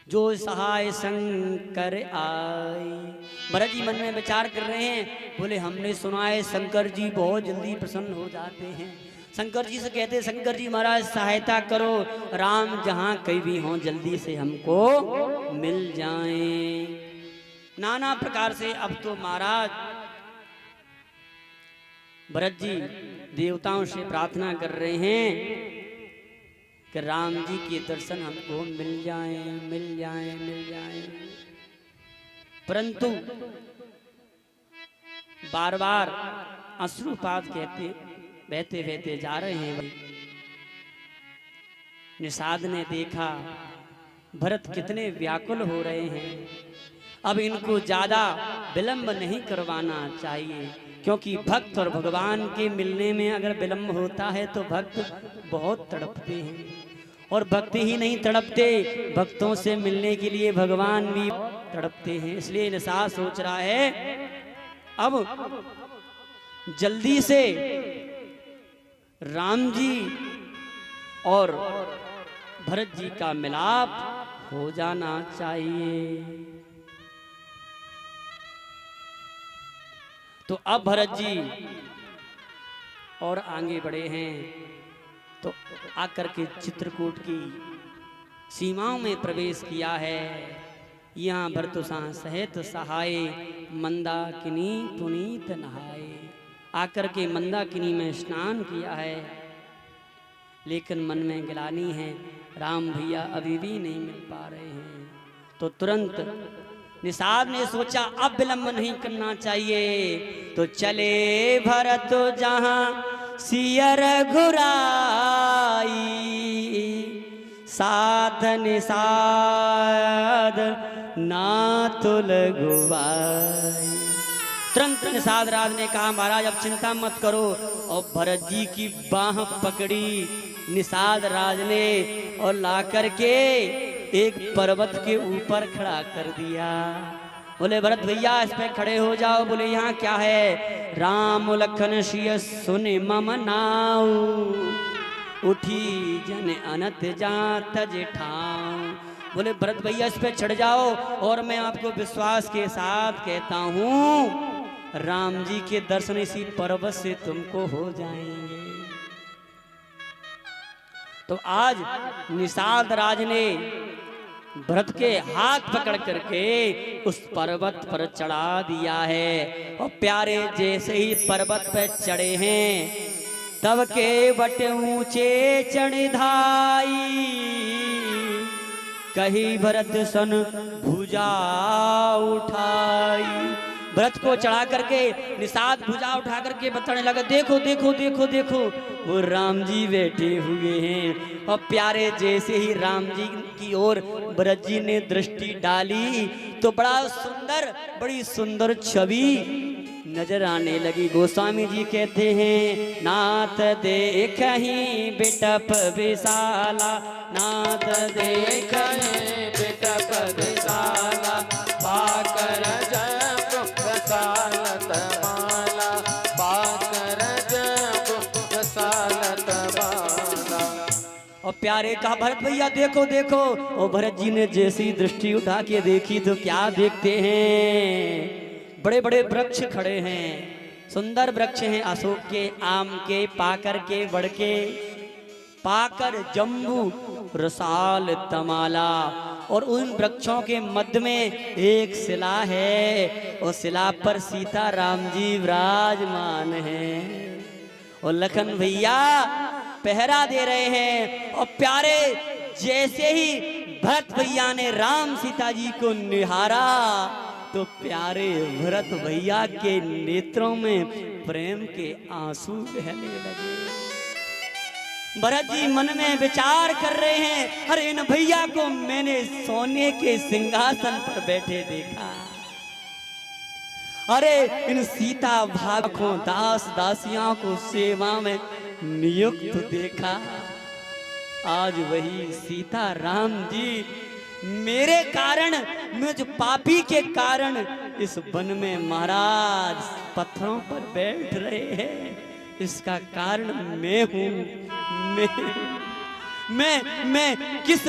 जो सहाय शंकर आए। भरत जी मन में विचार कर रहे हैं, बोले हमने सुना है शंकर जी बहुत जल्दी प्रसन्न हो जाते हैं। शंकर जी से कहते, शंकर जी महाराज सहायता करो, राम जहां कहीं भी हों जल्दी से हमको मिल जाएं। नाना प्रकार से अब तो महाराज भरत जी देवताओं से प्रार्थना कर रहे हैं कि राम जी के दर्शन हमको मिल जाएं, मिल जाएं, मिल जाएं। परंतु बार बार अश्रुपात कहते बहते बहते जा रहे हैं। निषाद ने देखा भरत कितने व्याकुल हो रहे हैं, अब इनको ज्यादा विलंब नहीं करवाना चाहिए, क्योंकि भक्त और भगवान के मिलने में अगर विलंब होता है तो भक्त बहुत तड़पते हैं, और भक्त ही नहीं तड़पते, भक्तों से मिलने के लिए भगवान भी तड़पते हैं। इसलिए निषाद सोच रहा है अब जल्दी से राम जी और भरत जी का मिलाप हो जाना चाहिए। तो अब भरत जी और आगे बढ़े हैं, तो आकर के चित्रकूट की सीमाओं में प्रवेश किया है। यहाँ भरतुषा सहित सहाय मंदाकिनी पुनीत नहाए। आकर के मंदाकिनी में स्नान किया है, लेकिन मन में गिलानी है, राम भैया अभी भी नहीं मिल पा रहे हैं। तो तुरंत निषाद ने सोचा अब विलंब नहीं करना चाहिए, तो चले भरत जहां सियर घुराई, साथ निषाद ना तुल गुवाई। तुरंत निषाद राज ने कहा महाराज अब चिंता मत करो, और भरत जी की बाह पकड़ी निषाद राज ने और ला करके एक पर्वत के ऊपर खड़ा कर दिया। बोले भरत भैया इस पे खड़े हो जाओ। बोले यहाँ क्या है? राम लखन सिय सुने मम नाऊ, उठी जन अनत जात जेठाऊं। बोले भरत भैया इस पे चढ़ जाओ, और मैं आपको विश्वास के साथ कहता हूँ राम जी के दर्शन इसी पर्वत से तुमको हो जाएंगे। तो आज निषाद राज ने भरत के हाथ पकड़ करके उस पर्वत पर चढ़ा दिया है, और प्यारे जैसे ही पर्वत पर चढ़े हैं तब के बट ऊंचे चढ़ाई, कही भरत सन भुजा उठाई। भरत को चढ़ा करके निषाद भुजा उठा करके बताने लगा देखो देखो देखो देखो वो राम जी बैठे हुए हैं। और प्यारे जैसे ही राम जी की ओर भरत जी ने दृष्टि डाली तो बड़ी सुंदर छवि नजर आने लगी। गोस्वामी जी कहते हैं नाथ देखहि बिटप विशाला, नाथ देखहि बिटप विशाला, पाकर और प्यारे कहा भरत भैया देखो देखो। और भरत जी ने जैसी दृष्टि उठा के देखी तो क्या देखते हैं, बड़े बड़े वृक्ष खड़े हैं, सुंदर वृक्ष हैं, अशोक के, आम के, पाकर के, बड़ के, पाकर, जम्बू, रसाल, तमाला। और उन वृक्षों के मध्य में एक शिला है, और शिला पर सीता राम जी विराजमान हैं, और लखन भैया पहरा दे रहे हैं। और प्यारे जैसे ही भरत भैया ने राम सीता जी को निहारा तो प्यारे भरत भैया के नेत्रों में प्रेम के आंसू बहने लगे। भरत जी मन में विचार कर रहे हैं अरे इन भैया को मैंने सोने के सिंहासन पर बैठे देखा, अरे इन सीता भागों दास दासियों को सेवा में नियुक्त देखा, आज वही सीता राम जी मेरे कारण, मुझ पापी के कारण इस वन में महाराज पत्थरों पर बैठ रहे हैं, इसका कारण मैं हूं। मैं किस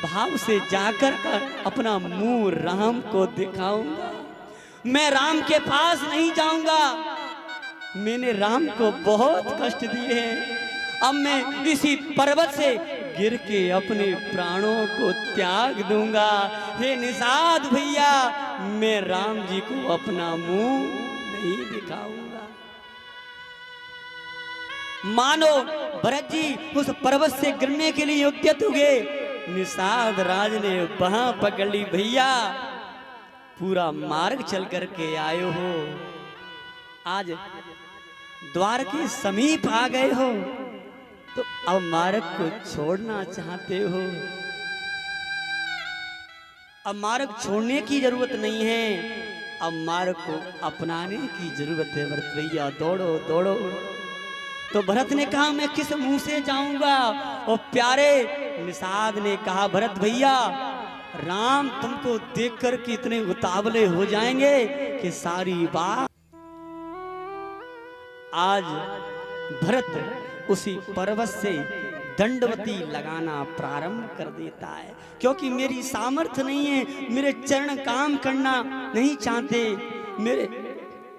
भाव से जाकर कर अपना मुंह राम को दिखाऊंगा। मैं राम के पास नहीं जाऊंगा, मैंने राम को बहुत कष्ट दिए हैं। अब मैं इसी पर्वत से गिर के अपने प्राणों को त्याग दूंगा। हे निषाद भैया, मैं राम जी को अपना मुंह नहीं दिखाऊंगा। मानो भरत जी उस पर्वत से गिरने के लिए उद्यत हुए। निषाद राज ने बांह पकड़ ली, भैया पूरा मार्ग चल करके आए हो, आज द्वार के समीप आ गए हो, तो अब मार्ग को छोड़ना चाहते हो। अब मार्ग छोड़ने की जरूरत नहीं है, अब मार्ग को अपनाने की जरूरत है। भरत भैया दौड़ो दौड़ो। तो भरत ने कहा मैं किस मुंह से जाऊंगा? और प्यारे निषाद ने कहा भरत भैया, राम तुमको देखकर के इतने उतावले हो जाएंगे कि सारी बात। आज भरत उसी पर्वत से दंडवती लगाना प्रारंभ कर देता है, क्योंकि मेरी सामर्थ्य नहीं है, मेरे चरण काम करना नहीं चाहते, मेरे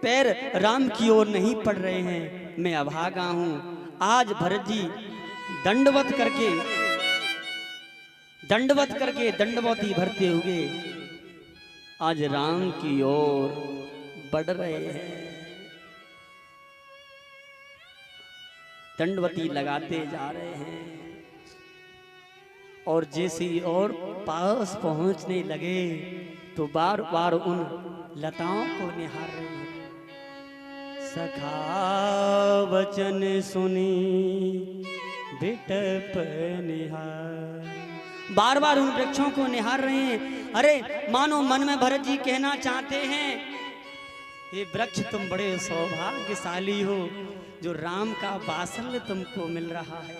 पैर राम की ओर नहीं पड़ रहे हैं, मैं अभागा हूं। आज भरत जी दंडवत करके दंडवती भरते हुए आज राम की ओर बढ़ रहे हैं। दंडवती लगाते जा रहे हैं और जैसे और पास पहुंचने लगे तो बार बार उन लताओं को निहार रहे हैं। सखा वचन सुनी बिटप निहार, बार बार उन वृक्षों को निहार रहे हैं। अरे मानो मन में भरत जी कहना चाहते हैं, ये वृक्ष तुम बड़े सौभाग्यशाली हो, जो राम का वात्सल्य तुमको मिल रहा है,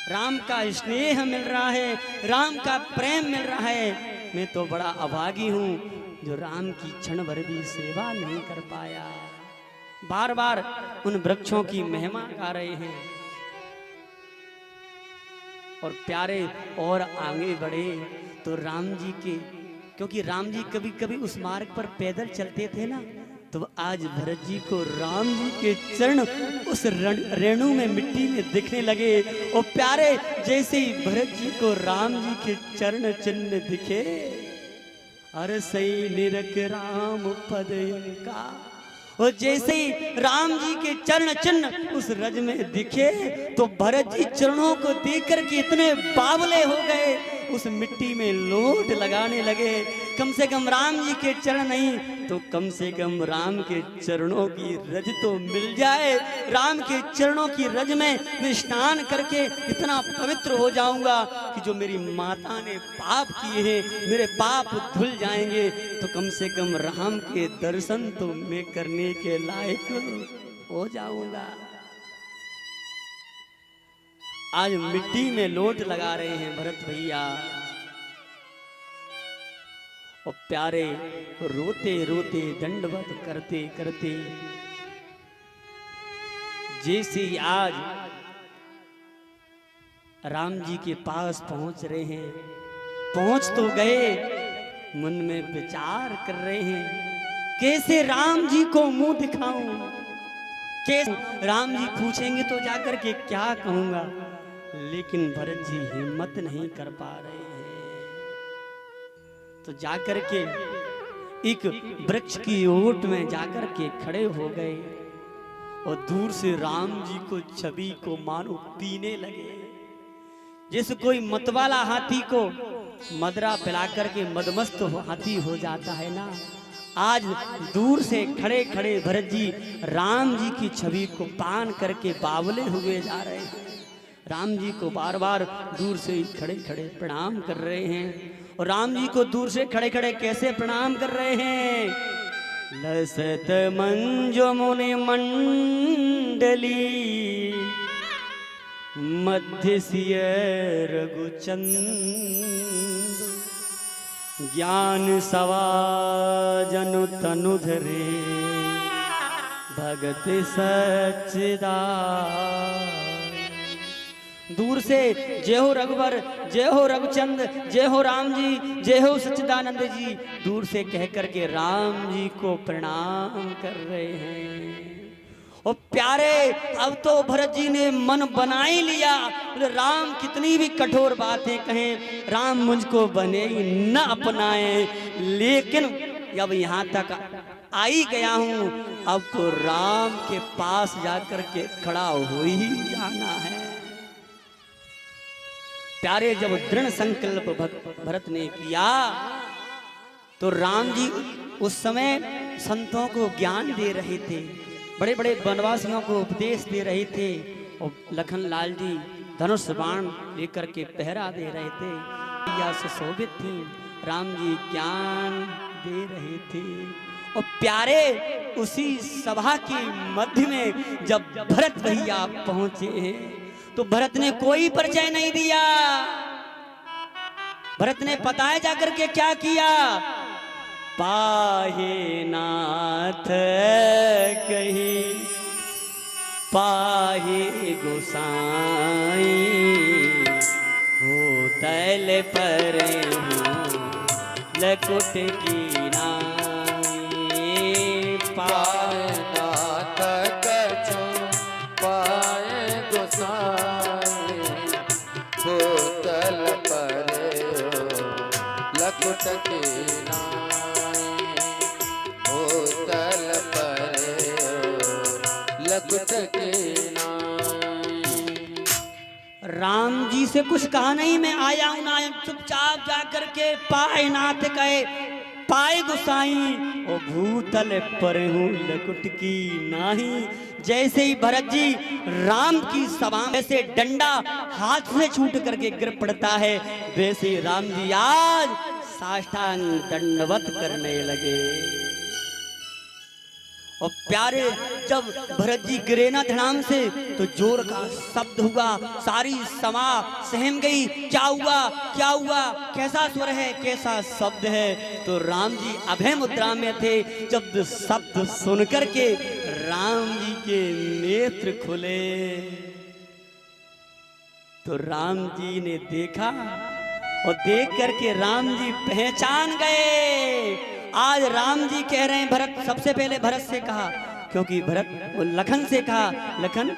राम का स्नेह मिल रहा है, राम का प्रेम मिल रहा है। मैं तो बड़ा अभागी हूँ जो राम की क्षण भर भी सेवा नहीं कर पाया। बार बार उन वृक्षों की महिमा गा रहे हैं और प्यारे और आगे बढ़े तो राम जी के, क्योंकि राम जी कभी कभी उस मार्ग पर पैदल चलते थे ना, तो आज भरत जी को राम जी के चरण उस रेणु में मिट्टी में दिखने लगे। और प्यारे जैसे ही भरत जी को राम जी के चरण चिन्ह दिखे, अरे सही निरख राम पद इनका, और जैसे ही राम जी के चरण चिन्ह उस रज में दिखे तो भरत जी चरणों को देख करके इतने बावले हो गए, उस मिट्टी में लोट लगाने लगे। कम से कम राम जी के चरण नहीं तो कम से कम राम के चरणों की रज तो मिल जाए। राम के चरणों की रज में मैं स्नान करके इतना पवित्र हो जाऊंगा कि जो मेरी माता ने पाप किए हैं मेरे पाप धुल जाएंगे, तो कम से कम राम के दर्शन तो मैं करने के लायक हो जाऊंगा। आज मिट्टी में लोट लगा रहे हैं भरत भैया, और प्यारे रोते रोते दंडवत करते करते जैसे आज राम जी के पास पहुंच रहे हैं, पहुंच तो गए, मन में विचार कर रहे हैं कैसे राम जी को मुंह दिखाऊं, कैसे राम जी पूछेंगे तो जाकर के क्या कहूंगा। लेकिन भरत जी हिम्मत नहीं कर पा रहे हैं, तो जाकर के एक वृक्ष की ओट में जाकर के खड़े हो गए और दूर से राम जी को छवि को मानो पीने लगे, जैसे कोई मतवाला हाथी को मदरा पिला करके मदमस्त हाथी हो जाता है ना। आज दूर से खड़े खड़े भरत जी राम जी की छवि को पान करके बावले हुए जा रहे हैं। राम जी को बार बार दूर से खड़े खड़े प्रणाम कर रहे हैं, और राम जी को दूर से खड़े खड़े कैसे प्रणाम कर रहे हैं। लसत मंजो मुनि मंडली मध्य सिय रघुचंद, ज्ञान सवाजनु तनु धरे भगत सच्चिदा। दूर से जय हो रघुवर, जय हो रघुचंद, जय हो राम जी, जय हो सच्चिदानंद जी, दूर से कह करके राम जी को प्रणाम कर रहे हैं। और प्यारे, अब तो भरत जी ने मन बना ही लिया, राम कितनी भी कठोर बातें कहें, राम मुझको बने ही न अपनाए, लेकिन अब यहाँ तक आ ही गया हूँ, अब तो राम के पास जाकर के खड़ा हो ही जाना है। प्यारे, जब दृढ़ संकल्प भरत ने किया तो राम जी उस समय संतों को ज्ञान दे रहे थे, बड़े बड़े वनवासियों को उपदेश दे रहे थे, और लखन लाल जी धनुष बाण लेकर के पहरा दे रहे थे, या सुशोभित थी, राम जी ज्ञान दे रहे थे। और प्यारे, उसी सभा के मध्य में जब भरत भैया पहुंचे तो भरत ने कोई परिचय नहीं दिया। भरत ने पता है जाकर के क्या किया, पाहे नाथ कही पाहे गोसाई, होतल पर लकुट की नाई, पाए नाथ कछु पाए गोसाई, होतल पर लकुट की नाई, होतल पर लकुट की नाई। राम जी से कुछ कहा नहीं, मैं आया हूं ना, चुपचाप जाकर के पाए नाथ कहे पाए गुसाई, ओ भूतल पर हूँ लकुट की नाही। जैसे ही भरत जी राम की सभा में से डंडा हाथ से छूट करके गिर पड़ता है, वैसे राम जी आज साष्टांग दंडवत करने लगे। और प्यारे, जब भरत जी गिरे ना धड़ाम से तो जोर का शब्द हुआ, सारी सभा सहम गई, क्या हुआ क्या हुआ, कैसा स्वर है, कैसा शब्द है। तो राम जी अभय मुद्रा में थे, जब शब्द सुन करके राम जी के नेत्र खुले तो राम जी ने देखा, और देख करके राम जी पहचान गए। आज राम जी कह रहे हैं, भरत सबसे पहले भरत से कहा, क्योंकि भरत वो लखन से कहा, लखन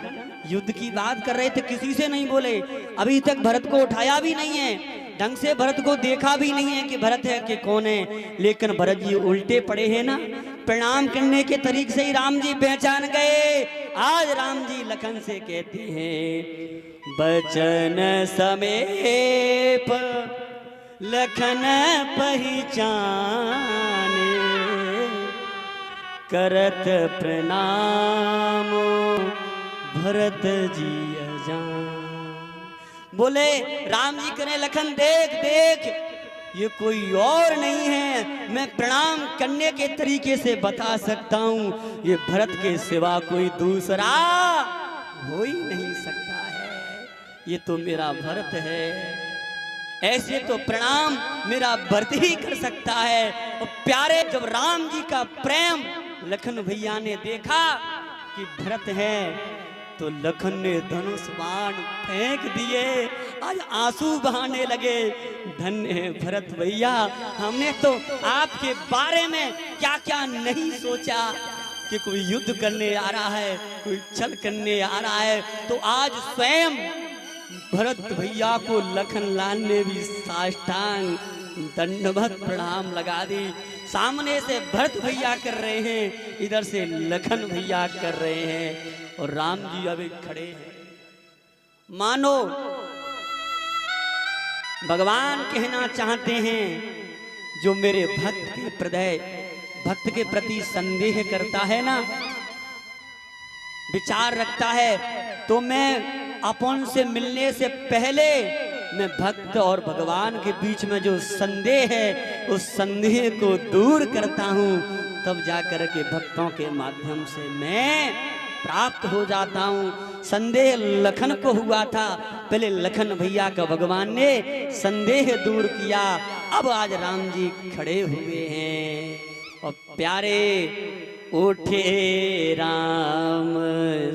युद्ध की बात कर रहे थे, किसी से नहीं बोले, अभी तक भरत को उठाया भी नहीं है, ढंग से भरत को देखा भी नहीं है कि भरत है कि कौन है। लेकिन भरत जी उल्टे पड़े हैं ना, प्रणाम करने के तरीके से ही राम जी पहचान गए। आज राम जी लखन से कहते हैं, बचन समेप लखन पहचाने, करत प्रणाम भरत जी अजान। बोले राम जी करें, लखन देख देख, ये कोई और नहीं है, मैं प्रणाम करने के तरीके से बता सकता हूँ, ये भरत के सिवा कोई दूसरा हो ही नहीं सकता है, ये तो मेरा भरत है, ऐसे तो प्रणाम मेरा भरत ही कर सकता है। और प्यारे, जब राम जी का प्रेम लखन भैया ने देखा कि भरत है, तो लखन ने धनुष बाण फेंक दिए, आज आंसू बहाने लगे। धन्य है भरत भैया, हमने तो आपके बारे में क्या क्या नहीं सोचा कि कोई युद्ध करने आ रहा है, कोई छल करने आ रहा है, तो आज स्वयं भरत भैया को लखन लाल ने भी साष्टांग दंडवत प्रणाम लगा दी। सामने से भरत भैया कर रहे हैं, इधर से लखन भैया कर रहे हैं, और राम जी अभी खड़े हैं। मानो भगवान कहना चाहते हैं, जो मेरे भक्त के प्रति संदेह करता है ना, विचार रखता है, तो मैं अपन से मिलने से पहले मैं भक्त और भगवान के बीच में जो संदेह है, उस संदेह को दूर करता हूँ, तब जाकर के भक्तों के माध्यम से मैं प्राप्त हो जाता हूँ। संदेह लखन को हुआ था, पहले लखन भैया का भगवान ने संदेह दूर किया, अब आज राम जी खड़े हुए हैं। और प्यारे, उठे राम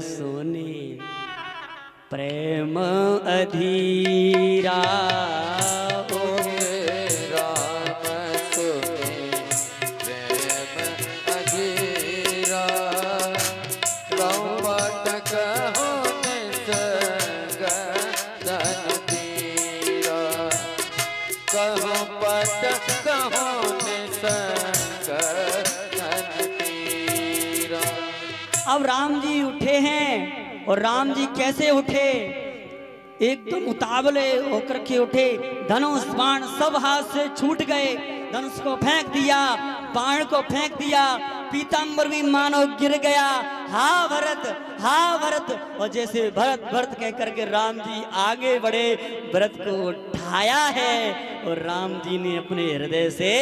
सोने प्रेम अधीरा उठे राम सुते प्रेम अधीरा कौपट कहो निसंग धन तीरा कहो पट कहो निसंग धन तीरा। अब राम जी उठे हैं, और राम जी कैसे उठे? एकदम उतावले होकर के उठे, धनुष बाण सब हाथ से छूट गए, धनुष को फेंक दिया, बाण को फेंक दिया, पीतांबर भी मानो गिर गया। हा भरत, हा भरत। और जैसे भरत भरत कह करके राम जी आगे बढ़े, भरत को उठाया है और राम जी ने अपने हृदय से